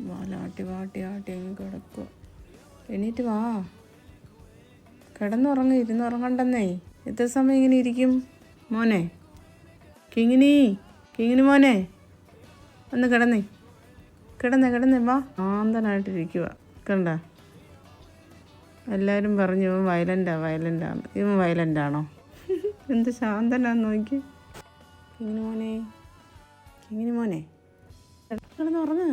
വാലാട്ടി വാട്ടി ആട്ടി അങ്ങ് കിടക്കുക. എണീറ്റ് വാ, കിടന്നുറങ്ങും. ഇരുന്നുറങ്ങണ്ടെന്നേ. എത്ര സമയം ഇങ്ങനെ ഇരിക്കും മോനെ? കിങ്ങിനി മോനെ, ഒന്ന് കിടന്നേ വാ. ആന്തനായിട്ടിരിക്കുക കണ്ട. എല്ലാവരും പറഞ്ഞു ഇവൻ വയലൻ്റാണ്. ഇവൻ വയലൻ്റാണോ? എന്ത് ശാന്തനാന്ന് നോക്കി. കിങ്ങിനി മോനെ കിടന്നുറങ്ങ്.